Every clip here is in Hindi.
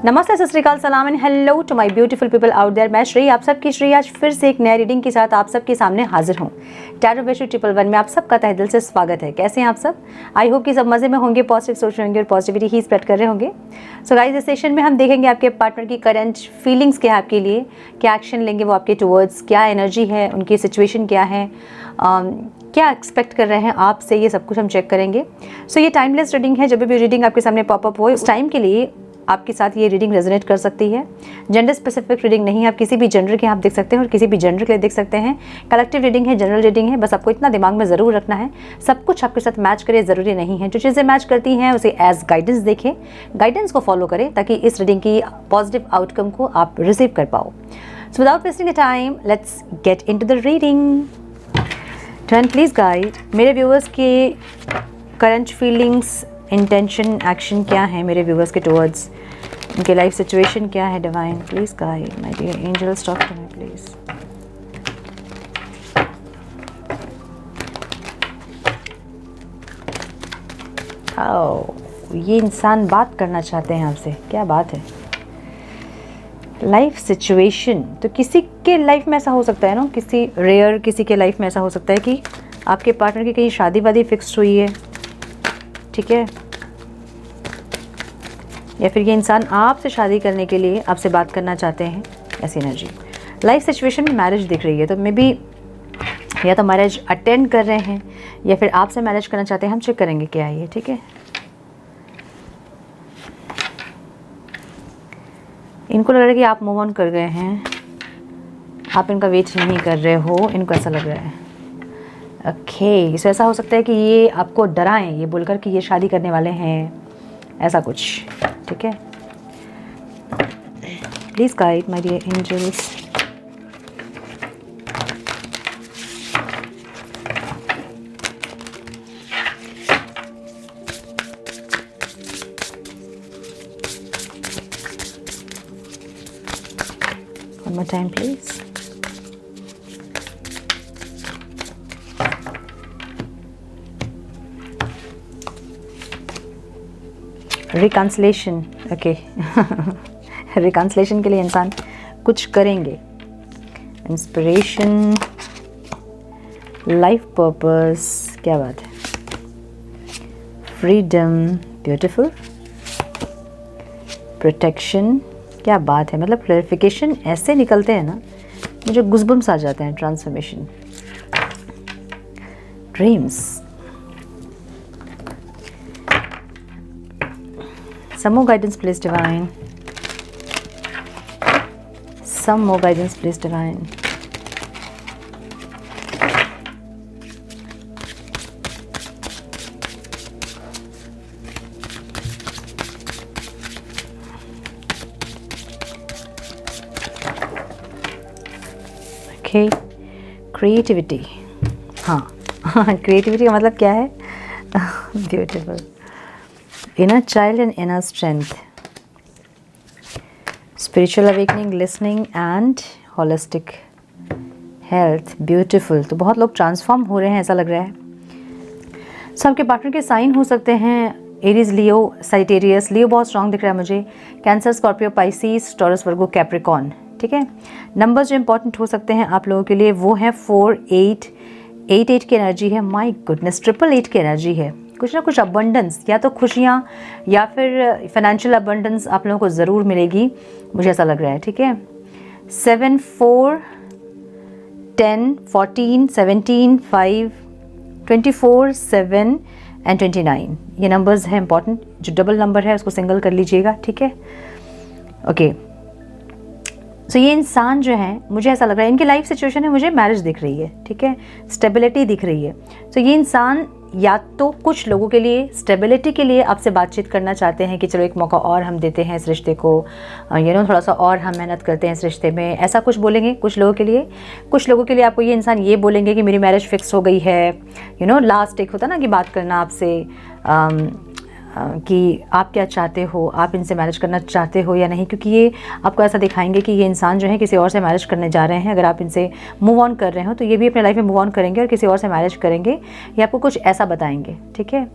नमस्ते, सत श्री अकाल, सलाम and hello to my beautiful people out there. मैं श्री, आप सबकी श्री, आज फिर से एक नई रीडिंग के साथ आप सबके सामने हाजिर हूँ। टैरो वैष्णो 111 में आप सबका तहे दिल से स्वागत है। कैसे हैं आप सब? आई होप कि सब मज़े में होंगे, पॉजिटिव सोच रहे होंगे और पॉजिटिविटी ही स्प्रेड कर रहे होंगे। सो गाइस, इस सेशन में हम देखेंगे आपके पार्टनर की करंट फीलिंग्स क्या है आपके लिए, क्या एक्शन लेंगे वो आपके टुवर्ड्स, क्या एनर्जी है, उनकी सिचुएशन क्या है, क्या एक्सपेक्ट कर रहे हैं आपसे, ये सब कुछ हम चेक करेंगे। सो ये टाइमलेस रीडिंग है। जब भी रीडिंग आपके सामने पॉपअप हो, उस टाइम के लिए आपके साथ ये रीडिंग रेजोनेट कर सकती है। जेंडर स्पेसिफिक रीडिंग नहीं है, आप किसी भी जेंडर के आप देख सकते हैं और किसी भी जेंडर के लिए देख सकते हैं। कलेक्टिव रीडिंग है, जनरल रीडिंग है। बस आपको इतना दिमाग में ज़रूर रखना है, सब कुछ आपके साथ मैच करे ज़रूरी नहीं है। जो चीज़ें मैच करती हैं उसे एज गाइडेंस देखें, गाइडेंस को फॉलो करें ताकि इस रीडिंग की पॉजिटिव आउटकम को आप रिसीव कर पाओ। So without wasting the time, let's get into the reading. Turn please guide. मेरे व्यूअर्स के करंट फीलिंग्स, इंटेंशन, एक्शन क्या है मेरे व्यूअर्स के टुवर्ड्स, उनके लाइफ सिचुएशन क्या है। Divine please guide my dear angels, talk to me please. ये इंसान बात करना चाहते हैं आपसे, क्या बात है। लाइफ सिचुएशन तो किसी के लाइफ में ऐसा हो सकता है ना, किसी रेयर किसी के लाइफ में ऐसा हो सकता है कि आपके पार्टनर की कहीं शादी वादी फिक्स हुई है, ठीक है, या फिर ये इंसान आपसे शादी करने के लिए आपसे बात करना चाहते हैं, ऐसी एनर्जी। लाइफ सिचुएशन में मैरिज दिख रही है, तो मे बी या तो मैरिज अटेंड कर रहे हैं या फिर आपसे मैरिज करना चाहते हैं। हम चेक करेंगे क्या है ये, ठीक है। इनको लग रहा है कि आप मूव ऑन कर गए हैं, आप इनका वेट नहीं कर रहे हो, इनको ऐसा लग रहा है। ओके, सो ऐसा हो सकता है कि ये आपको डराएं ये बोलकर कि ये शादी करने वाले हैं, ऐसा कुछ, ठीक है। Please guide my dear angels. One more time please. Reconciliation, okay. Reconciliation के लिए इंसान कुछ करेंगे। इंस्पिरेशन, लाइफ पर्पस, क्या बात है। Freedom, beautiful. प्रोटेक्शन, क्या बात है। मतलब क्लैरिफिकेशन ऐसे निकलते हैं ना, मुझे गुज़बम्स आ जाते हैं। Transformation, dreams, some more guidance please divine, some more guidance please divine. Okay, creativity, हाँ creativity का मतलब क्या है? Beautiful. Inner child and inner strength, spiritual awakening, listening and holistic health, beautiful। तो बहुत लोग ट्रांसफॉर्म हो रहे हैं ऐसा लग रहा है। सबके पार्टनर के साइन हो सकते हैं एरीज, लियो, साजिटेरियस। लियो बहुत स्ट्रांग दिख रहा है मुझे। कैंसर, स्कॉर्पियो, पाइसिस, टॉरस, वर्गो, कैप्रिकॉन, ठीक है। नंबर्स जो इंपॉर्टेंट हो सकते हैं आप लोगों के लिए वो हैं 4, 8, 8 की एनर्जी है। माई गुडनेस, 8 की एनर्जी है। कुछ ना कुछ अबंडेंस, या तो खुशियाँ या फिर फाइनेंशियल अबंडेंस आप लोगों को ज़रूर मिलेगी, मुझे ऐसा लग रहा है, ठीक है। 7, 4, 10, 14, 17, 5, 24, 7 एंड 29 ये नंबर्स हैं इंपॉर्टेंट। जो डबल नंबर है उसको सिंगल कर लीजिएगा, ठीक है। ओके, सो ये इंसान जो है, मुझे ऐसा लग रहा है इनकी लाइफ सिचुएशन है, मुझे मैरिज दिख रही है, ठीक है, स्टेबिलिटी दिख रही है। सो ये इंसान या तो कुछ लोगों के लिए स्टेबिलिटी के लिए आपसे बातचीत करना चाहते हैं कि चलो एक मौका और हम देते हैं इस रिश्ते को, थोड़ा सा और हम मेहनत करते हैं इस रिश्ते में, ऐसा कुछ बोलेंगे कुछ लोगों के लिए। कुछ लोगों के लिए आपको ये इंसान ये बोलेंगे कि मेरी मैरिज फिक्स हो गई है। लास्ट एक होता ना कि बात करना आपसे, कि आप क्या चाहते हो, आप इनसे मैरिज करना चाहते हो या नहीं, क्योंकि ये आपको ऐसा दिखाएंगे कि ये इंसान जो है किसी और से मैरिज करने जा रहे हैं। अगर आप इनसे मूव ऑन कर रहे हो तो ये भी अपने लाइफ में मूव ऑन करेंगे और किसी और से मैरिज करेंगे, ये आपको कुछ ऐसा बताएंगे, ठीक है।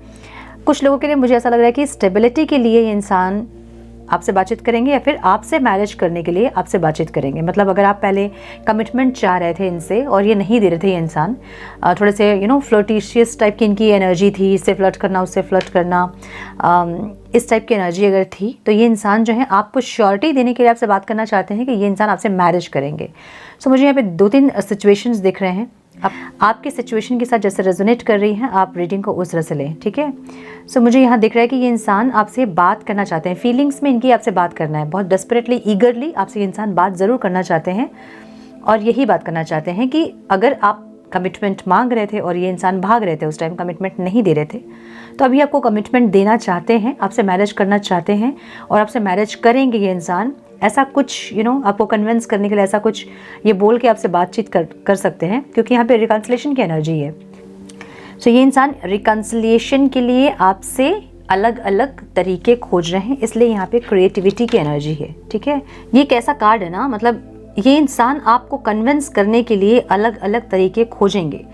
कुछ लोगों के लिए मुझे ऐसा लग रहा है कि स्टेबिलिटी के लिए ये इंसान आपसे बातचीत करेंगे या फिर आपसे मैरिज करने के लिए आपसे बातचीत करेंगे। मतलब अगर आप पहले कमिटमेंट चाह रहे थे इनसे और ये नहीं दे रहे थे ये इंसान, थोड़े से फ्लर्टिशियस टाइप की इनकी एनर्जी थी, इससे फ्लर्ट करना उससे फ्लर्ट करना, इस टाइप की एनर्जी अगर थी, तो ये इंसान जो है आपको श्योरिटी देने के लिए आपसे बात करना चाहते हैं कि ये इंसान आपसे मैरिज करेंगे। सो मुझे यहाँ पे 2-3 सिचुएशंस दिख रहे हैं। आपकी सिचुएशन के साथ जैसे रेजोनेट कर रही हैं आप रीडिंग को उस तरह से लें, ठीक है। सो मुझे यहाँ दिख रहा है कि ये इंसान आपसे बात करना चाहते हैं, फीलिंग्स में इनकी आपसे बात करना है, बहुत डेस्परेटली ईगरली आपसे ये इंसान बात ज़रूर करना चाहते हैं। और यही बात करना चाहते हैं कि अगर आप कमिटमेंट मांग रहे थे और ये इंसान भाग रहे थे, उस टाइम कमिटमेंट नहीं दे रहे थे, तो अभी आपको कमिटमेंट देना चाहते हैं, आपसे मैरिज करना चाहते हैं और आपसे मैरिज करेंगे ये इंसान। ऐसा कुछ आपको कन्विंस करने के लिए ऐसा कुछ ये बोल के आपसे बातचीत कर सकते हैं, क्योंकि यहाँ पे रिकन्सिलिएशन की एनर्जी है। सो ये इंसान रिकन्सिलिएशन के लिए आपसे अलग अलग तरीके खोज रहे हैं, इसलिए यहाँ पे क्रिएटिविटी की एनर्जी है, ठीक है। ये एक ऐसा कार्ड है ना, मतलब ये इंसान आपको कन्विंस करने के लिए अलग अलग तरीके खोजेंगे।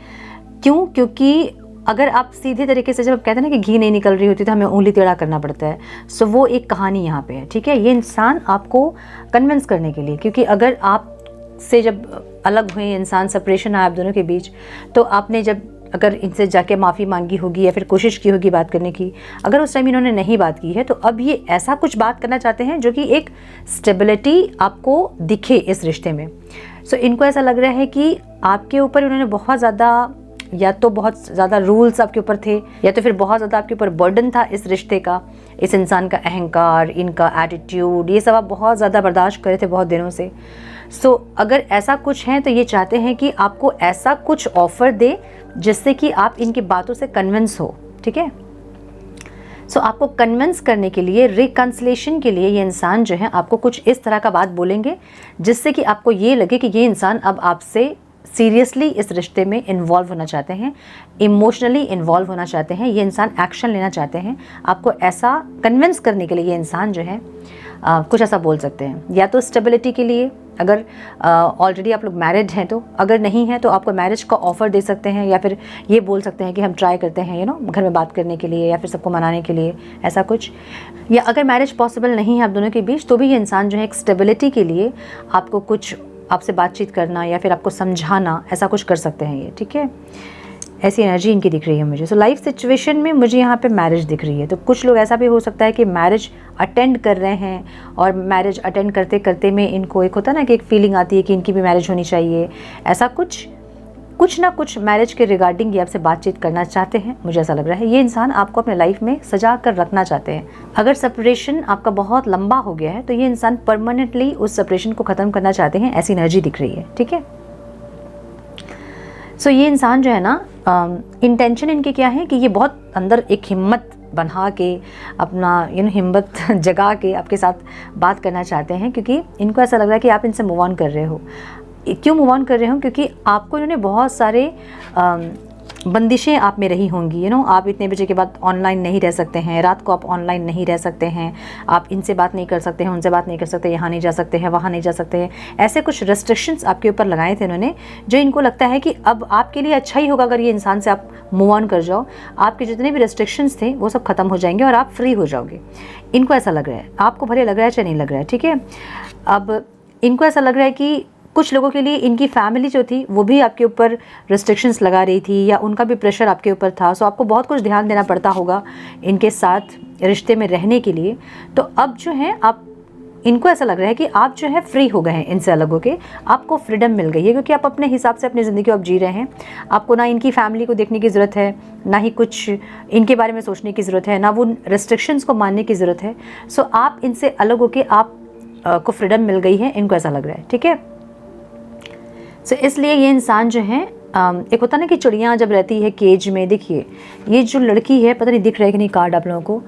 क्यों? क्योंकि अगर आप सीधे तरीके से, जब आप कहते हैं ना कि घी नहीं निकल रही होती तो हमें उंगली टेढ़ा करना पड़ता है, सो वो एक कहानी यहाँ पे है, ठीक है। ये इंसान आपको कन्विंस करने के लिए, क्योंकि अगर आप से जब अलग हुए इंसान, सेपरेशन आया आप दोनों के बीच, तो आपने जब अगर इनसे जाके माफ़ी मांगी होगी या फिर कोशिश की होगी बात करने की, अगर उस टाइम इन्होंने नहीं बात की है, तो अब ये ऐसा कुछ बात करना चाहते हैं जो कि एक स्टेबिलिटी आपको दिखे इस रिश्ते में। सो इनको ऐसा लग रहा है कि आपके ऊपर उन्होंने बहुत ज़्यादा, या तो बहुत ज़्यादा रूल्स आपके ऊपर थे, या तो फिर बहुत ज़्यादा आपके ऊपर बर्डन था इस रिश्ते का, इस इंसान का अहंकार, इनका एटीट्यूड, ये सब आप बहुत ज़्यादा बर्दाश्त करे थे बहुत दिनों से। सो अगर ऐसा कुछ है तो ये चाहते हैं कि आपको ऐसा कुछ ऑफ़र दे जिससे कि आप इनकी बातों से कन्विंस हो, ठीक है। सो आपको कन्विंस करने के लिए, रिकन्सिलेशन के लिए ये इंसान जो है आपको कुछ इस तरह का बात बोलेंगे जिससे कि आपको ये लगे कि ये इंसान अब आपसे सीरियसली इस रिश्ते में इन्वॉल्व होना चाहते हैं, इमोशनली इन्वॉल्व होना चाहते हैं, ये इंसान एक्शन लेना चाहते हैं। आपको ऐसा कन्विंस करने के लिए ये इंसान जो है कुछ ऐसा बोल सकते हैं, या तो स्टेबिलिटी के लिए, अगर ऑलरेडी आप लोग मैरिड हैं तो, अगर नहीं है तो आपको मैरिज का ऑफ़र दे सकते हैं, या फिर ये बोल सकते हैं कि हम ट्राई करते हैं घर में बात करने के लिए या फिर सबको मनाने के लिए, ऐसा कुछ। या अगर मैरिज पॉसिबल नहीं है आप दोनों के बीच, तो भी ये इंसान जो है एक स्टेबिलिटी के लिए आपको कुछ, आपसे बातचीत करना या फिर आपको समझाना, ऐसा कुछ कर सकते हैं ये, ठीक है। ऐसी एनर्जी इनकी दिख रही है मुझे। सो लाइफ सिचुएशन में मुझे यहाँ पे मैरिज दिख रही है। तो कुछ लोग ऐसा भी हो सकता है कि मैरिज अटेंड कर रहे हैं और मैरिज अटेंड करते करते में इनको एक होता है ना कि एक फीलिंग आती है कि इनकी भी मैरिज होनी चाहिए। ऐसा कुछ ना कुछ मैरिज के रिगार्डिंग ये आपसे बातचीत करना चाहते हैं, मुझे ऐसा लग रहा है। ये इंसान आपको अपने लाइफ में सजा कर रखना चाहते हैं। अगर सेपरेशन आपका बहुत लंबा हो गया है तो ये इंसान परमानेंटली उस सेपरेशन को ख़त्म करना चाहते हैं, ऐसी एनर्जी दिख रही है, ठीक है। सो ये इंसान जो है ना, इंटेंशन इनके क्या है कि ये बहुत अंदर एक हिम्मत बना के, अपना हिम्मत जगा के आपके साथ बात करना चाहते हैं, क्योंकि इनको ऐसा लग रहा है कि आप इनसे मूव ऑन कर रहे हो। क्यों मूव ऑन कर रहे हो? क्योंकि आपको इन्होंने बहुत सारे बंदिशें आप में रही होंगी। आप इतने बजे के बाद ऑनलाइन नहीं रह सकते हैं, रात को आप ऑनलाइन नहीं रह सकते हैं, आप इनसे बात नहीं कर सकते हैं, उनसे बात नहीं कर सकते, यहाँ नहीं जा सकते हैं, वहाँ नहीं जा सकते हैं। ऐसे कुछ रेस्ट्रिक्शंस आपके ऊपर लगाए थे इन्होंने, जो इनको लगता है कि अब आपके लिए अच्छा ही होगा अगर ये इंसान से आप मूव ऑन कर जाओ। आपके जितने भी रेस्ट्रिक्शंस थे वो सब खत्म हो जाएंगे और आप फ्री हो जाओगे। इनको ऐसा लग रहा है, आपको भले लग रहा है चाहे नहीं लग रहा है, ठीक है। अब इनको ऐसा लग रहा है कि कुछ लोगों के लिए इनकी फैमिली जो थी वो भी आपके ऊपर रिस्ट्रिक्शंस लगा रही थी, या उनका भी प्रेशर आपके ऊपर था। सो आपको बहुत कुछ ध्यान देना पड़ता होगा इनके साथ रिश्ते में रहने के लिए। तो अब जो है आप, इनको ऐसा लग रहा है कि आप जो है फ्री हो गए हैं इनसे अलग होके, आपको फ्रीडम मिल गई है, क्योंकि आप अपने हिसाब से अपनी ज़िंदगी को आप जी रहे हैं। आपको ना इनकी फैमिली को देखने की ज़रूरत है, ना ही कुछ इनके बारे में सोचने की ज़रूरत है, ना वो रिस्ट्रिक्शंस को मानने की ज़रूरत है। सो आप इनसे अलग होके आप को फ्रीडम मिल गई है, इनको ऐसा लग रहा है, ठीक है। सो इसलिए ये इंसान जो है, एक होता ना कि चिड़ियाँ जब रहती है केज में, देखिए ये जो लड़की है, पता नहीं दिख रहा है कि नहीं कार्ड आप लोगों को,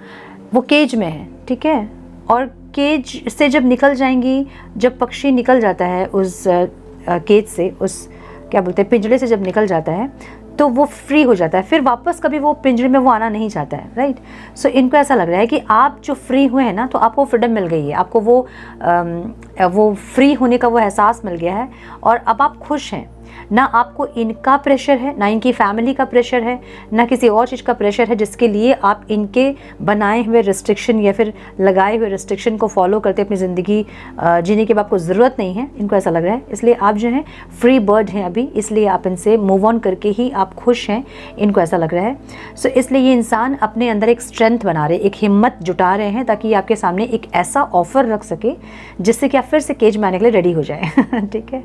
वो केज में है, ठीक है। और केज से जब निकल जाएंगी, जब पक्षी निकल जाता है उस केज से, उस क्या बोलते हैं पिंजरे से जब निकल जाता है, तो वो फ्री हो जाता है, फिर वापस कभी वो पिंजरे में वो आना नहीं चाहता है, राइट। सो इनको ऐसा लग रहा है कि आप जो फ्री हुए हैं ना, तो आपको फ्रीडम मिल गई है, आपको वो फ्री होने का वो एहसास मिल गया है और अब आप खुश हैं। ना आपको इनका प्रेशर है, ना इनकी फैमिली का प्रेशर है, ना किसी और चीज़ का प्रेशर है जिसके लिए आप इनके बनाए हुए रिस्ट्रिक्शन या फिर लगाए हुए रिस्ट्रिक्शन को फॉलो करते अपनी ज़िंदगी जीने की आपको ज़रूरत नहीं है। इनको ऐसा लग रहा है, इसलिए आप जो हैं फ्री बर्ड हैं अभी, इसलिए आप इनसे मूव ऑन करके ही आप खुश हैं, इनको ऐसा लग रहा है। सो इसलिए ये इंसान अपने अंदर एक स्ट्रेंथ बना रहे, एक हिम्मत जुटा रहे हैं ताकि आपके सामने एक ऐसा ऑफर रख सके जिससे कि आप फिर से केज में आने के लिए रेडी हो जाए। ठीक है,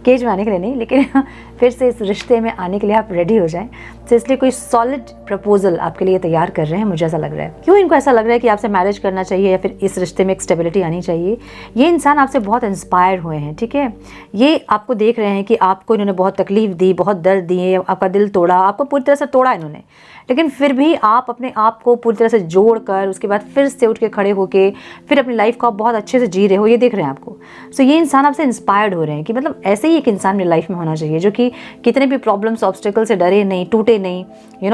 केज में आने के लिए नहीं, लेकिन फिर से इस रिश्ते में आने के लिए आप रेडी हो जाएं। तो इसलिए कोई सॉलिड प्रपोजल आपके लिए तैयार कर रहे हैं, मुझे ऐसा लग रहा है। क्यों इनको ऐसा लग रहा है कि आपसे मैरिज करना चाहिए या फिर इस रिश्ते में एक स्टेबिलिटी आनी चाहिए? ये इंसान आपसे बहुत इंस्पायर हुए हैं। ठीक है, ये आपको देख रहे हैं कि आपको इन्होंने बहुत तकलीफ दी, बहुत दर्द दिए, आपका दिल तोड़ा, आपको पूरी तरह से तोड़ा इन्होंने, लेकिन फिर भी आप अपने आप को पूरी तरह से जोड़ कर उसके बाद फिर से उठ के खड़े होके फिर अपनी लाइफ को आप बहुत अच्छे से जी रहे हो, ये देख रहे हैं आपको। सो ये इंसान आपसे इंस्पायर्ड हो रहे हैं कि मतलब ऐसे ही एक इंसान मेरी लाइफ में होना चाहिए जो कि कितने भी प्रॉब्लम्स ऑब्स्टिकल से डरे नहीं, टूटे नहीं,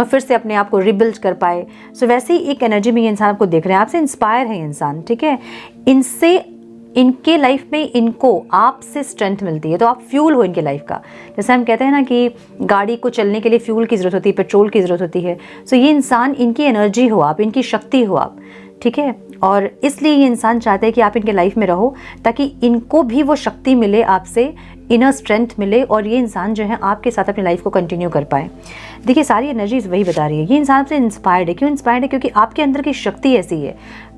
फिर से अपने आप को रिबिल्ड कर पाए। सो वैसे ही एक एनर्जी में ये इंसान आपको देख रहे हैं, आपसे इंस्पायर है ये इंसान। ठीक है, इनसे इनके लाइफ में इनको आपसे स्ट्रेंथ मिलती है, तो आप फ्यूल हो इनके लाइफ का। जैसे हम कहते हैं ना कि गाड़ी को चलने के लिए फ्यूल की ज़रूरत होती है, पेट्रोल की ज़रूरत होती है। सो ये इंसान इनकी एनर्जी हो आप, इनकी शक्ति हो आप। ठीक है, और इसलिए ये इंसान चाहते हैं कि आप इनके लाइफ में रहो ताकि इनको भी वो शक्ति मिले, आपसे इनर स्ट्रेंथ मिले और ये इंसान जो है आपके साथ अपनी लाइफ को कंटिन्यू कर पाए। देखिए सारी एनर्जीज वही बता रही है, ये इंसान आपसे इंस्पायर्ड है। क्यों इंस्पायर्ड है? क्योंकि आपके अंदर की शक्ति ऐसी है,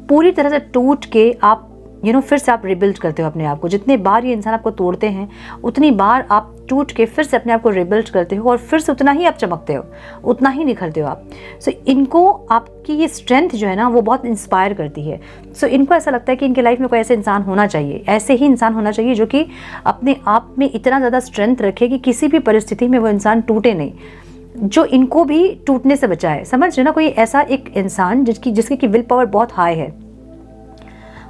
पूरी तरह से टूट के आप फिर से आप रिबिल्ड करते हो अपने आप को। जितने बार ये इंसान आपको तोड़ते हैं उतनी बार आप टूट के फिर से अपने आप को रिबिल्ड करते हो और फिर से उतना ही आप चमकते हो, उतना ही निखरते हो आप। सो इनको आपकी ये स्ट्रेंथ जो है ना वो बहुत इंस्पायर करती है। सो इनको ऐसा लगता है कि इनके लाइफ में कोई ऐसे इंसान होना चाहिए, ऐसे ही इंसान होना चाहिए जो कि अपने आप में इतना ज़्यादा स्ट्रेंथ रखे कि किसी भी परिस्थिति में वो इंसान टूटे नहीं, जो इनको भी टूटने से बचाए। समझ रहे ना, कोई ऐसा एक इंसान जिसकी की विल पावर बहुत हाई है।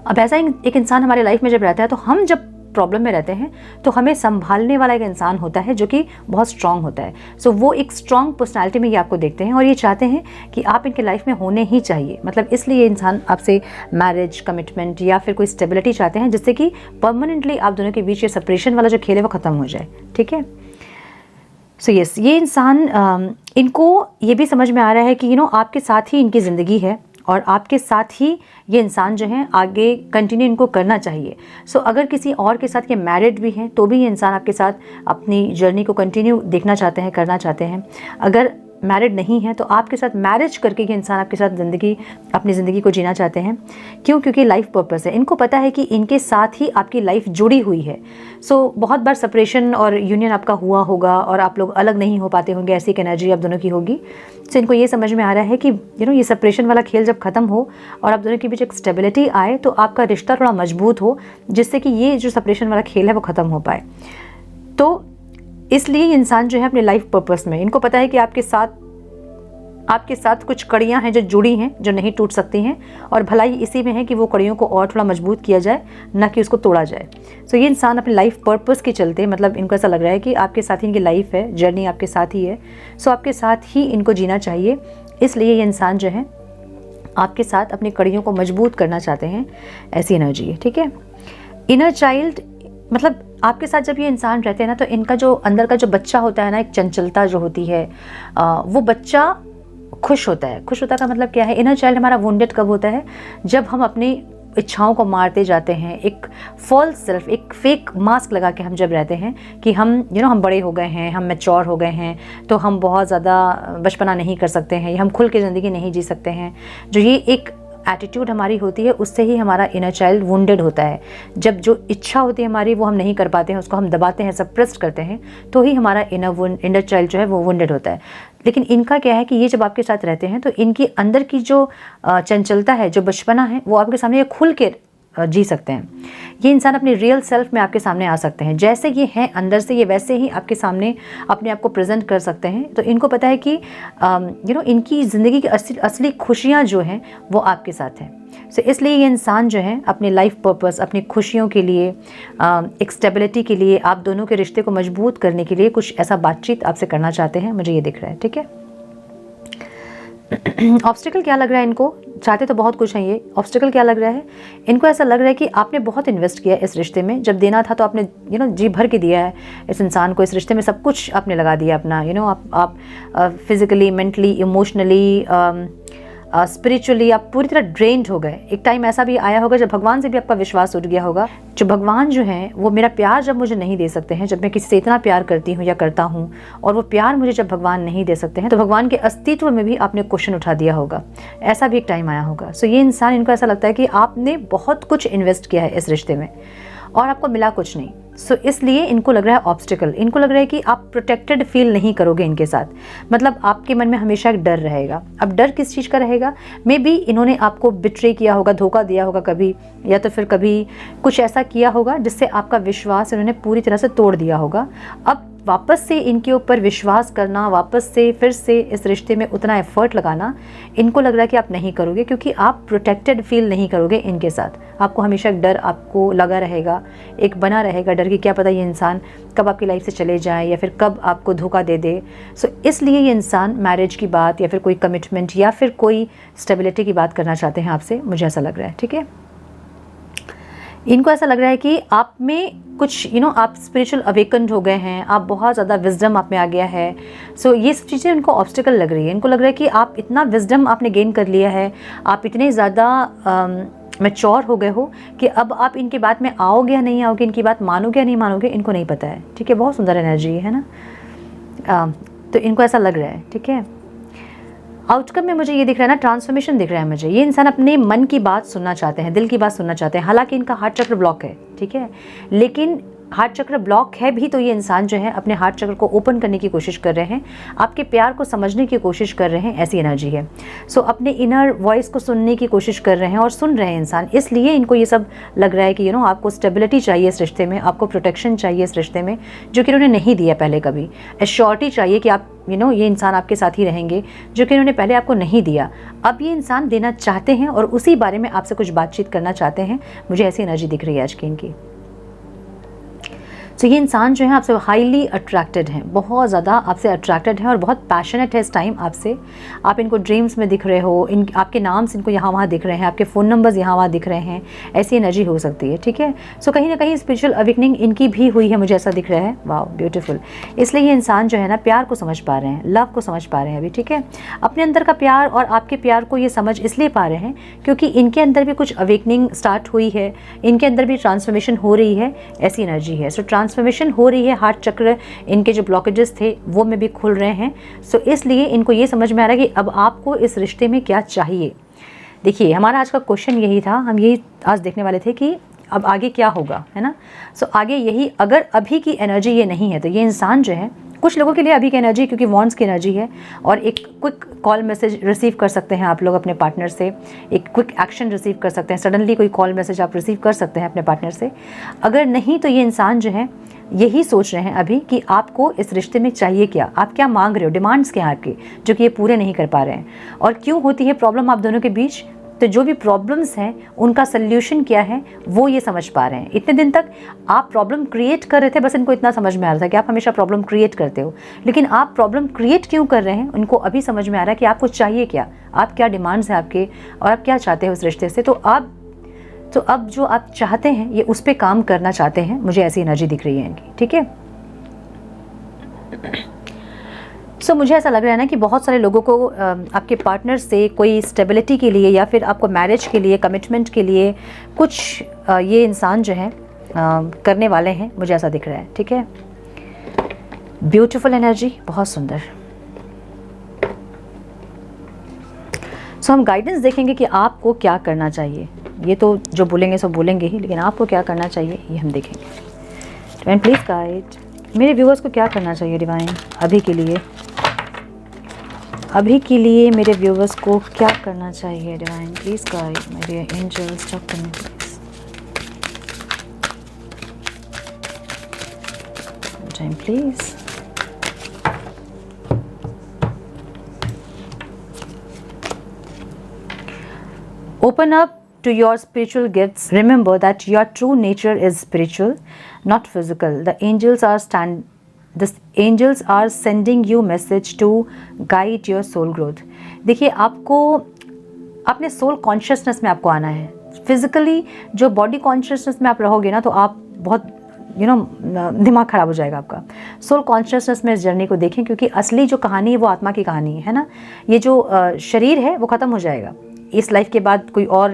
अब ऐसा एक इंसान हमारे लाइफ में जब रहता है तो हम जब प्रॉब्लम में रहते हैं तो हमें संभालने वाला एक इंसान होता है जो कि बहुत स्ट्रांग होता है। सो वो एक स्ट्रांग पर्सनालिटी में ये आपको देखते हैं और ये चाहते हैं कि आप इनके लाइफ में होने ही चाहिए। मतलब इसलिए ये इंसान आपसे मैरिज, कमिटमेंट या फिर कोई स्टेबिलिटी चाहते हैं जिससे कि परमानेंटली आप दोनों के बीच ये सेपरेशन वाला जो खेल है वो ख़त्म हो जाए। ठीक है, सो यस, ये इंसान इनको ये भी समझ में आ रहा है कि आपके साथ ही इनकी ज़िंदगी है और आपके साथ ही ये इंसान जो है आगे कंटिन्यू इनको करना चाहिए। सो अगर किसी और के साथ ये मैरिड भी हैं तो भी ये इंसान आपके साथ अपनी जर्नी को कंटिन्यू देखना चाहते हैं, करना चाहते हैं। अगर मैरिड नहीं है तो आपके साथ मैरिज करके ये इंसान आपके साथ अपनी ज़िंदगी को जीना चाहते हैं। क्यों? क्योंकि लाइफ पर्पस है। इनको पता है कि इनके साथ ही आपकी लाइफ जुड़ी हुई है। सो बहुत बार सेपरेशन और यूनियन आपका हुआ होगा और आप लोग अलग नहीं हो पाते होंगे, ऐसी एक एनर्जी आप दोनों की होगी। सो इनको ये समझ में आ रहा है कि ये सेपरेशन वाला खेल जब ख़त्म हो और आप दोनों के बीच एक स्टेबिलिटी आए तो आपका रिश्ता थोड़ा मजबूत हो, जिससे कि ये जो सेपरेशन वाला खेल है वो ख़त्म हो पाए। तो इसलिए इंसान जो है अपने लाइफ पर्पस में, इनको पता है कि आपके साथ कुछ कड़ियां हैं जो जुड़ी हैं, जो नहीं टूट सकती हैं, और भलाई इसी में है कि वो कड़ियों को और थोड़ा मजबूत किया जाए, ना कि उसको तोड़ा जाए। सो ये इंसान अपनी लाइफ पर्पस के चलते, मतलब इनको ऐसा लग रहा है कि आपके साथ ही इनकी लाइफ है, जर्नी आपके साथ ही है। सो आपके साथ ही इनको जीना चाहिए, इसलिए ये इंसान जो है आपके साथ अपनी कड़ियों को मजबूत करना चाहते हैं, ऐसी एनर्जी है। ठीक है, इनर चाइल्ड मतलब आपके साथ जब ये इंसान रहते हैं ना तो इनका जो अंदर का जो बच्चा होता है ना, एक चंचलता जो होती है, वो बच्चा खुश होता है। खुश होता का मतलब क्या है? इनर चाइल्ड हमारा वुंडेड कब होता है? जब हम अपनी इच्छाओं को मारते जाते हैं, एक फॉल्स सेल्फ, एक फेक मास्क लगा के हम जब रहते हैं कि हम हम बड़े हो गए हैं, हम मैच्योर हो गए हैं, तो हम बहुत ज़्यादा बचपना नहीं कर सकते हैं, हम खुल के ज़िंदगी नहीं जी सकते हैं। जो ये एक एटीट्यूड हमारी होती है, उससे ही हमारा इनर चाइल्ड वुंडेड होता है। जब जो इच्छा होती है हमारी वो हम नहीं कर पाते हैं, उसको हम दबाते हैं, सप्रेस करते हैं, तो ही हमारा इनर चाइल्ड जो है वो वुंडेड होता है। लेकिन इनका क्या है कि ये जब आपके साथ रहते हैं तो इनकी अंदर की जो चंचलता है, जो बचपना है, वो आपके सामने खुल के जी सकते हैं। ये इंसान अपने रियल सेल्फ में आपके सामने आ सकते हैं, जैसे ये हैं अंदर से, ये वैसे ही आपके सामने अपने आप को प्रेजेंट कर सकते हैं। तो इनको पता है कि इनकी ज़िंदगी की असली खुशियाँ जो हैं वो आपके साथ हैं। सो इसलिए ये इंसान जो है अपने लाइफ पर्पस, अपनी खुशियों के लिए, एक स्टेबिलिटी के लिए, आप दोनों के रिश्ते को मजबूत करने के लिए कुछ ऐसा बातचीत आपसे करना चाहते हैं, मुझे ये दिख रहा है। ठीक है, ऑब्स्टिकल क्या लग रहा है इनको? चाहते तो बहुत कुछ है ये, ऑब्स्टिकल क्या लग रहा है इनको? ऐसा लग रहा है कि आपने बहुत इन्वेस्ट किया इस रिश्ते में, जब देना था तो आपने जी भर के दिया है इस इंसान को, इस रिश्ते में सब कुछ आपने लगा दिया अपना, आप फिजिकली, मेंटली, इमोशनली, स्पिरिचुअली आप पूरी तरह ड्रेन्ड हो गए। एक टाइम ऐसा भी आया होगा जब भगवान से भी आपका विश्वास उठ गया होगा। जो भगवान जो हैं वो मेरा प्यार जब मुझे नहीं दे सकते हैं, जब मैं किसी से इतना प्यार करती हूँ या करता हूँ और वो प्यार मुझे जब भगवान नहीं दे सकते हैं, तो भगवान के अस्तित्व में भी आपने क्वेश्चन उठा दिया होगा। ऐसा भी एक टाइम आया होगा। सो ये इंसान, इनको ऐसा लगता है कि आपने बहुत कुछ इन्वेस्ट किया है इस रिश्ते में और आपको मिला कुछ नहीं। सो इसलिए इनको लग रहा है ऑब्स्टिकल, इनको लग रहा है कि आप प्रोटेक्टेड फील नहीं करोगे इनके साथ। मतलब आपके मन में हमेशा एक डर रहेगा। अब डर किस चीज़ का रहेगा? मे बी इन्होंने आपको बिट्रे किया होगा, धोखा दिया होगा कभी, या तो फिर कभी कुछ ऐसा किया होगा जिससे आपका विश्वास इन्होंने पूरी तरह से तोड़ दिया होगा। अब वापस से इनके ऊपर विश्वास करना, वापस से फिर से इस रिश्ते में उतना एफर्ट लगाना, इनको लग रहा है कि आप नहीं करोगे, क्योंकि आप प्रोटेक्टेड फील नहीं करोगे इनके साथ। आपको हमेशा एक डर आपको लगा रहेगा, एक बना रहेगा डर कि क्या पता ये इंसान कब आपकी लाइफ से चले जाए या फिर कब आपको धोखा दे दे। सो इसलिए ये इंसान मैरिज की बात या फिर कोई कमिटमेंट या फिर कोई स्टेबिलिटी की बात करना चाहते हैं आपसे, मुझे ऐसा लग रहा है। ठीक है, इनको ऐसा लग रहा है कि आप में कुछ आप स्पिरिचुअल अवेकन्ड हो गए हैं, आप बहुत ज़्यादा विजडम आप में आ गया है। सो ये सब चीज़ें इनको ऑब्स्टिकल लग रही है। इनको लग रहा है कि आप इतना विजडम आपने गेन कर लिया है, आप इतने ज़्यादा मैच्योर हो गए हो कि अब आप इनकी बात में आओगे या नहीं आओगे, इनकी बात मानोगे या नहीं मानोगे, इनको नहीं पता है। ठीक है, बहुत सुंदर एनर्जी है ना। तो इनको ऐसा लग रहा है। ठीक है, आउटकम में मुझे ये दिख रहा है ना, ट्रांसफॉर्मेशन दिख रहा है मुझे। ये इंसान अपने मन की बात सुनना चाहते हैं, दिल की बात सुनना चाहते हैं। हालांकि इनका हार्ट चक्र ब्लॉक है, ठीक है, लेकिन हार्ट चक्र ब्लॉक है भी तो ये इंसान जो है अपने हार्ट चक्र को ओपन करने की कोशिश कर रहे हैं, आपके प्यार को समझने की कोशिश कर रहे हैं, ऐसी एनर्जी है। सो अपने इनर वॉइस को सुनने की कोशिश कर रहे हैं और सुन रहे हैं इंसान। इसलिए इनको ये सब लग रहा है कि आपको स्टेबिलिटी चाहिए इस रिश्ते में, आपको प्रोटेक्शन चाहिए इस रिश्ते में, जो कि उन्होंने नहीं दिया पहले कभी। एश्योरिटी चाहिए कि आप ये इंसान आपके साथ ही रहेंगे, जो कि उन्होंने पहले आपको नहीं दिया। अब ये इंसान देना चाहते हैं और उसी बारे में आपसे कुछ बातचीत करना चाहते हैं। मुझे ऐसी एनर्जी दिख रही है आज की इनकी। तो ये इंसान जो है आपसे हाईली अट्रैक्टेड हैं, बहुत ज़्यादा आपसे अट्रैक्टेड हैं और बहुत पैशनेट है इस टाइम आपसे। आप इनको ड्रीम्स में दिख रहे हो, आपके नाम्स इनको यहाँ वहाँ दिख रहे हैं, आपके फ़ोन नंबर्स यहाँ वहाँ दिख रहे हैं, ऐसी एनर्जी हो सकती है। ठीक है, सो कहीं ना कहीं स्पिरिचुअल अवेकनिंग इनकी भी हुई है, मुझे ऐसा दिख रहा है। वाह, ब्यूटीफुल। इसलिए ये इंसान जो है ना प्यार को समझ पा रहे हैं, लव को समझ पा रहे हैं अभी। ठीक है, अपने अंदर का प्यार और आपके प्यार को ये समझ इसलिए पा रहे हैं क्योंकि इनके अंदर भी कुछ अवेकनिंग स्टार्ट हुई है, इनके अंदर भी ट्रांसफॉर्मेशन हो रही है, ऐसी एनर्जी है। सो ट्रांसफॉर्मेशन हो रही है, हार्ट चक्र इनके जो ब्लॉकेजेस थे वो में भी खुल रहे हैं। सो इसलिए इनको ये समझ में आ रहा है कि अब आपको इस रिश्ते में क्या चाहिए। देखिए, हमारा आज का क्वेश्चन यही था, हम यही आज देखने वाले थे कि अब आगे क्या होगा, है ना। सो आगे यही, अगर अभी की एनर्जी ये नहीं है तो ये इंसान जो है, कुछ लोगों के लिए अभी की एनर्जी क्योंकि वॉन्ड्स की एनर्जी है और एक क्विक कॉल मैसेज रिसीव कर सकते हैं आप लोग अपने पार्टनर से, एक क्विक एक्शन रिसीव कर सकते हैं, सडनली कोई कॉल मैसेज आप रिसीव कर सकते हैं अपने पार्टनर से। अगर नहीं तो ये इंसान जो है यही सोच रहे हैं अभी कि आपको इस रिश्ते में चाहिए क्या, आप क्या मांग रहे हो, डिमांड्स क्या हैं आपके, जो कि ये पूरे नहीं कर पा रहे हैं। और क्यों होती है प्रॉब्लम आप दोनों के बीच, तो जो भी प्रॉब्लम्स हैं उनका सल्यूशन क्या है वो ये समझ पा रहे हैं। इतने दिन तक आप प्रॉब्लम क्रिएट कर रहे थे, बस इनको इतना समझ में आ रहा था कि आप हमेशा प्रॉब्लम क्रिएट करते हो, लेकिन आप प्रॉब्लम क्रिएट क्यों कर रहे हैं उनको अभी समझ में आ रहा है कि आपको चाहिए क्या, आप क्या डिमांड्स हैं आपके और आप क्या चाहते हो उस रिश्ते से। तो अब जो आप चाहते हैं ये उस पर काम करना चाहते हैं, मुझे ऐसी एनर्जी दिख रही है इनकी। ठीक है, सो मुझे ऐसा लग रहा है ना कि बहुत सारे लोगों को आपके पार्टनर से कोई स्टेबिलिटी के लिए या फिर आपको मैरिज के लिए, कमिटमेंट के लिए कुछ ये इंसान जो है करने वाले हैं, मुझे ऐसा दिख रहा है। ठीक है, ब्यूटीफुल एनर्जी, बहुत सुंदर। सो हम गाइडेंस देखेंगे कि आपको क्या करना चाहिए। ये तो जो बोलेंगे सब बोलेंगे ही, लेकिन आपको क्या करना चाहिए ये हम देखेंगे। डिवाइन प्लीज गाइड मेरे व्यूअर्स को क्या करना चाहिए। डिवाइन अभी के लिए मेरे व्यूअर्स को क्या करना चाहिए। Divine please guide my dear angels, talk to me please. Divine please open up to your spiritual gifts. Remember that your true nature is spiritual, not physical. The angels are sending you message to guide your soul growth. देखिए, आपको अपने सोल कॉन्शियसनेस में आपको आना है। फिजिकली जो बॉडी कॉन्शियसनेस में आप रहोगे ना, तो आप बहुत दिमाग ख़राब हो जाएगा आपका। सोल कॉन्शियसनेस में इस जर्नी को देखें, क्योंकि असली जो कहानी है वो आत्मा की कहानी है ना। ये जो शरीर है वो ख़त्म हो जाएगा, इस लाइफ के बाद कोई और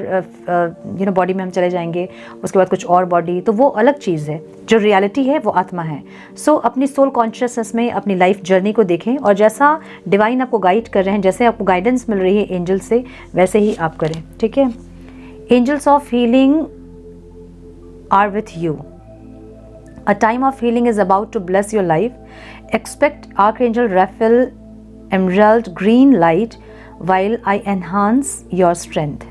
बॉडी में हम चले जाएंगे, उसके बाद कुछ और बॉडी, तो वो अलग चीज़ है। जो रियलिटी है वो आत्मा है। सो अपनी सोल कॉन्शियसनेस में अपनी लाइफ जर्नी को देखें, और जैसा डिवाइन आपको गाइड कर रहे हैं, जैसे आपको गाइडेंस मिल रही है एंजल से, वैसे ही आप करें, ठीक है। Angels of healing are with you. A time of healing is about to bless your life. Expect Archangel Raphael emerald green light while I enhance your strength.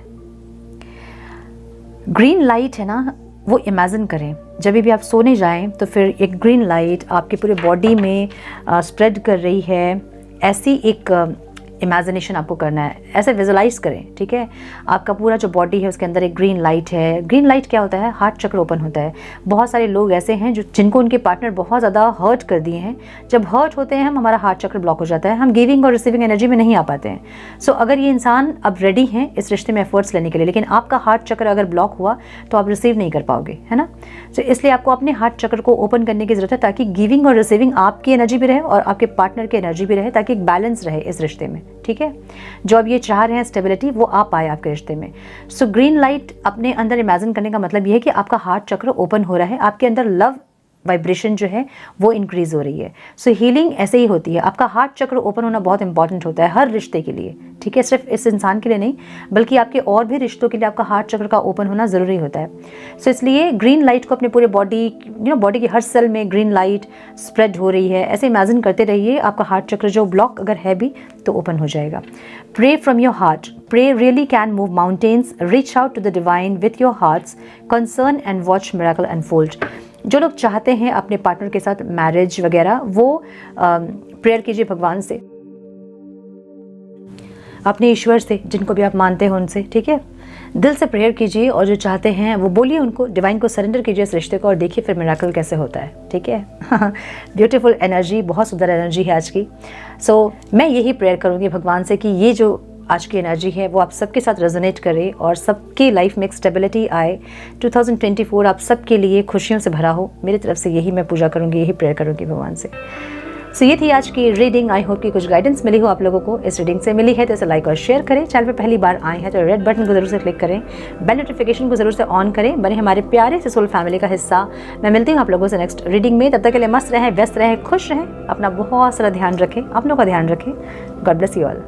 Green light है ना, वो इमेजिन करें। जब भी आप सोने जाएं तो फिर एक ग्रीन लाइट आपकी पूरी बॉडी में स्प्रेड कर रही है, ऐसी एक इमेजिनेशन आपको करना है, ऐसे विजुलाइज करें, ठीक है। आपका पूरा जो बॉडी है उसके अंदर एक ग्रीन लाइट है। ग्रीन लाइट क्या होता है? हार्ट चक्र ओपन होता है। बहुत सारे लोग ऐसे हैं जिनको उनके पार्टनर बहुत ज़्यादा हर्ट कर दिए हैं। जब हर्ट होते हैं हमारा हार्ट चक्र ब्लॉक हो जाता है, हम गिविंग और रिसीविंग एनर्जी में नहीं आ पाते हैं। सो अगर ये इंसान अब रेडी हैं इस रिश्ते में एफर्ट्स लेने के लिए, लेकिन आपका हार्ट चक्र अगर ब्लॉक हुआ तो आप रिसीव नहीं कर पाओगे, है ना। तो इसलिए आपको अपने हार्ट चक्र को ओपन करने की ज़रूरत है, ताकि गिविंग और रिसीविंग आपकी एनर्जी भी रहे और आपके पार्टनर की एनर्जी भी रहे, ताकि एक बैलेंस रहे इस रिश्ते में, ठीक है। जो अब ये चाह रहे हैं स्टेबिलिटी, वो आ पाए आपके रिश्ते में। सो ग्रीन लाइट अपने अंदर इमेजिन करने का मतलब ये है कि आपका हार्ट चक्र ओपन हो रहा है, आपके अंदर लव वाइब्रेशन जो है वो इंक्रीज हो रही है। सो हीलिंग ऐसे ही होती है। आपका हार्ट चक्र ओपन होना बहुत इंपॉर्टेंट होता है हर रिश्ते के लिए, ठीक है। सिर्फ इस इंसान के लिए नहीं, बल्कि आपके और भी रिश्तों के लिए आपका हार्ट चक्र का ओपन होना ज़रूरी होता है। सो इसलिए ग्रीन लाइट को अपने पूरे बॉडी की हर सेल में ग्रीन लाइट स्प्रेड हो रही है, ऐसे इमेजिन करते रहिए। आपका हार्ट चक्र जो ब्लॉक अगर है भी तो ओपन हो जाएगा। Pray from your heart. Pray really can move mountains. Reach out to the divine with your hearts concern and watch miracle unfold. जो लोग चाहते हैं अपने पार्टनर के साथ मैरिज वगैरह, वो प्रेयर कीजिए भगवान से, अपने ईश्वर से, जिनको भी आप मानते हो उनसे, ठीक है। दिल से प्रेयर कीजिए और जो चाहते हैं वो बोलिए उनको, डिवाइन को सरेंडर कीजिए इस रिश्ते को, और देखिए फिर मिरेकल कैसे होता है, ठीक है। ब्यूटीफुल एनर्जी, बहुत सुंदर एनर्जी है आज की। सो मैं यही प्रेयर करूँगी भगवान से कि ये जो आज की एनर्जी है वो आप सबके साथ रेजोनेट करे और सबकी लाइफ में एक स्टेबिलिटी आए। 2024 आप सबके लिए खुशियों से भरा हो। मेरी तरफ से यही मैं पूजा करूँगी, यही प्रेयर करूँगी भगवान से। सो ये थी आज की रीडिंग। आई होप कि कुछ गाइडेंस मिली हो आप लोगों को। इस रीडिंग से मिली है तो इसे लाइक और शेयर करें। चैनल पे पहली बार आए हैं तो रेड बटन को जरूर से क्लिक करें, बेल नोटिफिकेशन को जरूर से ऑन करें, बने हमारे प्यारे से सोल फैमिली का हिस्सा। मैं मिलती हूँ आप लोगों से नेक्स्ट रीडिंग में। तब तक के लिए मस्त रहें, व्यस्त रहें, खुश रहें, अपना बहुत सारा ध्यान रखें, अपनों का ध्यान रखें। God bless you all.